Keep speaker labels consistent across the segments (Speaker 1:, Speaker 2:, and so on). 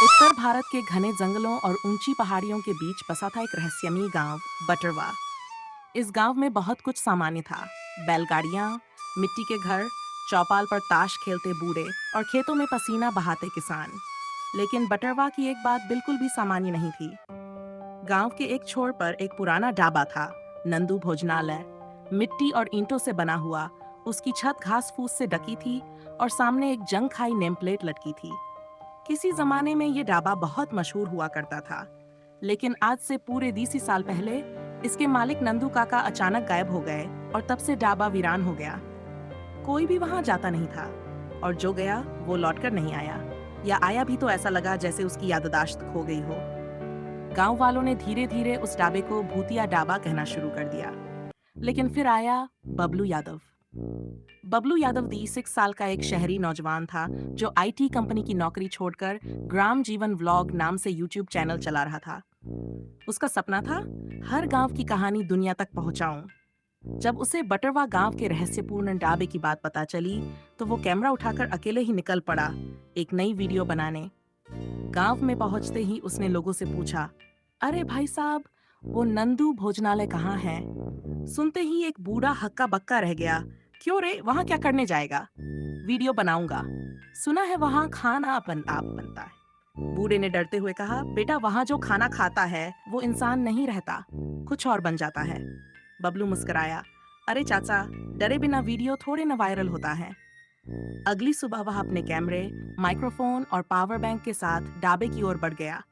Speaker 1: उत्तर भारत के घने जंगलों और ऊंची पहाड़ियों के बीच बसा था एक रहस्यमयी गांव बटरवा। इस गांव में बहुत कुछ सामान्य था। बैलगाड़ियां, मिट्टी के घर, चौपाल पर ताश खेलते बूढ़े और खेतों में पसीना बहाते किसान। लेकिन बटरवा की एक बात बिल्कुल भी सामान्य नहीं थी। गांव के एक छोर पर एक पुराना ढाबा था, नंदू भोजनालय। मिट्टी और ईंटों से बना हुआ, उसकी छत घास फूस से ढकी थी और सामने एक जंग खाई नेम प्लेट लटकी थी। किसी जमाने में ये ढाबा बहुत मशहूर हुआ करता था, लेकिन आज से पूरे 20 साल पहले इसके मालिक नंदू काका अचानक गायब हो गए और तब से ढाबा वीरान हो गया। कोई भी वहां जाता नहीं था और जो गया वो लौटकर नहीं आया, या आया भी तो ऐसा लगा जैसे उसकी याददाश्त खो गई हो। गांव वालों ने धीरे धीरे उस ढाबे को भूतिया ढाबा कहना शुरू कर दिया। लेकिन फिर आया बबलू यादव। बबलू यादव 26 साल का एक शहरी नौजवान था जो आईटी कंपनी की नौकरी छोड़कर ग्राम जीवन व्लॉग नाम से यूट्यूब चैनल चला रहा था। उसका सपना था हर गांव की कहानी दुनिया तक पहुंचाऊं। जब उसे बटरवा गांव के रहस्यपूर्ण ढाबे की बात पता चली, तो वो कैमरा उठाकर अकेले ही निकल पड़ा एक नई वीडियो बनाने। गांव में पहुंचते ही उसने लोगों से पूछा, अरे भाई साहब, वो नंदू भोजनालय कहाँ है? सुनते ही एक बूढ़ा हक्का बक्का रह गया। क्यों रे, वहां क्या करने जाएगा? वीडियो बनाऊंगा। सुना है वहां खाना अपन आप बनता है। बूढ़े ने डरते हुए कहा, बेटा वहां जो खाना खाता है वो इंसान नहीं रहता, कुछ और बन जाता है। बबलू मुस्कुराया, अरे चाचा, डरे बिना वीडियो थोड़े न वायरल होता है। अगली सुबह वह अपने कैमरे, माइक्रोफोन और पावर बैंक के साथ ढाबे की ओर बढ़ गया।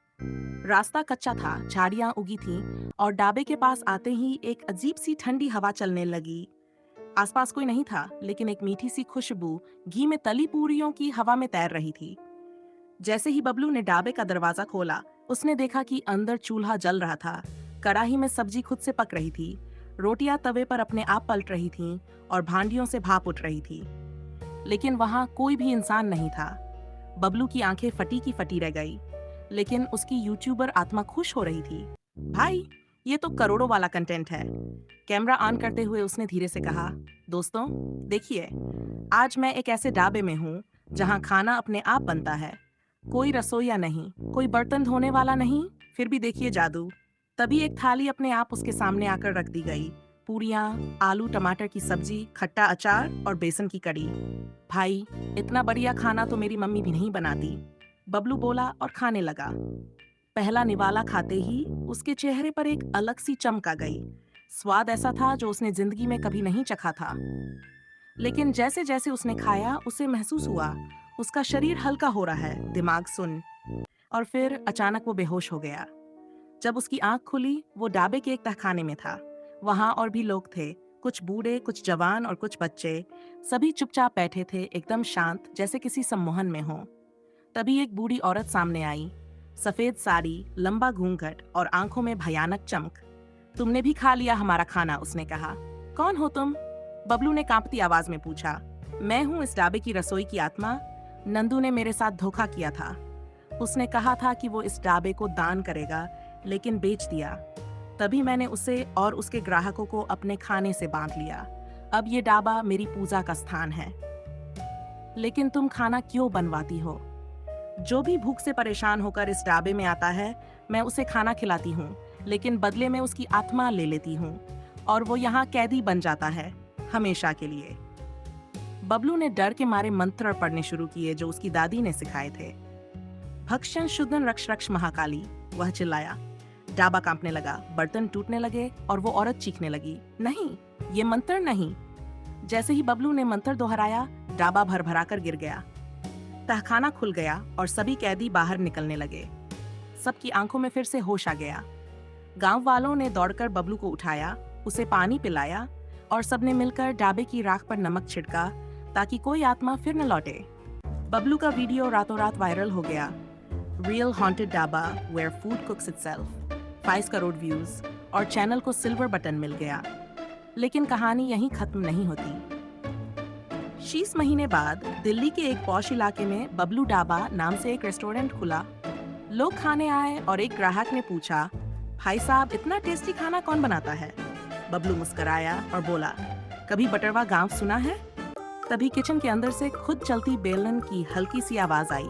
Speaker 1: रास्ता कच्चा था, झाड़ियां उगी थीं और ढाबे के पास आते ही एक अजीब सी ठंडी हवा चलने लगी। आसपास कोई नहीं था, लेकिन एक मीठी सी खुशबू घी में तली पूरियों की हवा में तैर रही थी। जैसे ही बबलू ने ढाबे का दरवाजा खोला, उसने देखा कि अंदर चूल्हा जल रहा था। कढ़ाई में सब्जी खुद से पक रही थी, रोटियां तवे पर अपने आप पलट रही थीं और भांडियों से भाप उठ रही थी। लेकिन वहां कोई भी इंसान नहीं था। बबलू की आंखें फटी की फटी रह गई, लेकिन उसकी यूट्यूबर आत्मा खुश हो रही थी। भाई, ये तो करोड़ों वाला कंटेंट है। कैमरा ऑन करते हुए उसने धीरे से कहा, दोस्तों देखिए, आज मैं एक ऐसे ढाबे में हूँ जहाँ खाना अपने आप बनता है। कोई रसोईया नहीं, कोई बर्तन धोने वाला नहीं, फिर भी देखिए जादू। तभी एक थाली अपने आप उसके सामने आकर रख दी गई। पूरियां, आलू टमाटर की सब्जी, खट्टा अचार और बेसन की कड़ी। भाई, इतना बढ़िया खाना तो मेरी मम्मी भी नहीं बनाती। बबलू बोला और खाने लगा। पहला निवाला खाते ही उसके चेहरे पर एक अलग सी चमक आ गई। स्वाद ऐसा था जो उसने जिंदगी में कभी नहीं चखा था। लेकिन जैसे जैसे उसने खाया, उसे महसूस हुआ उसका शरीर हल्का हो रहा है, दिमाग सुन्न। और फिर अचानक वो बेहोश हो गया। जब उसकी आंख खुली, वो ढाबे के एक तहखाने में था। वहां और भी लोग थे, कुछ बूढ़े, कुछ जवान और कुछ बच्चे। सभी चुपचाप बैठे थे, एकदम शांत, जैसे किसी सम्मोहन में हो। तभी एक बूढ़ी औरत सामने आई, सफेद साड़ी, लंबा घूंघट और आंखों में भयानक चमक। तुमने भी खा लिया हमारा खाना, उसने कहा। कौन हो तुम? बबलू ने कांपती आवाज में पूछा। मैं हूँ इस ढाबे की रसोई की आत्मा। नंदू ने मेरे साथ धोखा किया था। उसने कहा था कि वो इस ढाबे को दान करेगा, लेकिन बेच दिया। तभी मैंने उसे और उसके ग्राहकों को अपने खाने से बांध लिया। अब ये ढाबा मेरी पूजा का स्थान है। लेकिन तुम खाना क्यों बनवाती हो? जो भी भूख से परेशान होकर इस ढाबे में आता है, मैं उसे खाना खिलाती हूँ, लेकिन बदले में उसकी आत्मा ले लेती हूँ और वो यहाँ कैदी बन जाता है, हमेशा के लिए। बबलू ने डर के मारे मंत्र पढ़ने शुरू किए जो उसकी दादी ने सिखाए थे। भक्षण शुद्धन रक्ष रक्ष महाकाली, वह चिल्लाया। ढाबा कांपने लगा, बर्तन टूटने लगे और वो औरत चीखने लगी, नहीं, ये मंत्र नहीं। जैसे ही बबलू ने मंत्र दोहराया, ढाबा भरभरा कर गिर गया। तहखाना खुल गया और सभी कैदी बाहर निकलने लगे। सबकी आंखों में फिर से होश आ गया। गांव वालों ने दौड़कर बबलू को उठाया, उसे पानी पिलाया और सबने मिलकर ढाबे की राख पर नमक छिड़का ताकि कोई आत्मा फिर न लौटे। बबलू का वीडियो रातों रात वायरल हो गया। Real haunted dhaba where food cooks itself, 5 crore views और चैनल को सिल्वर बटन मिल गया। लेकिन कहानी यहीं खत्म नहीं होती। 6 महीने बाद दिल्ली के एक पॉश इलाके में बबलू ढाबा नाम से एक रेस्टोरेंट खुला। लोग खाने आए और एक ग्राहक ने पूछा, भाई साहब, इतना टेस्टी खाना कौन बनाता है? बबलू मुस्कुराया और बोला, कभी बटरवा गांव सुना है? तभी किचन के अंदर से खुद चलती बेलन की हल्की सी आवाज आई,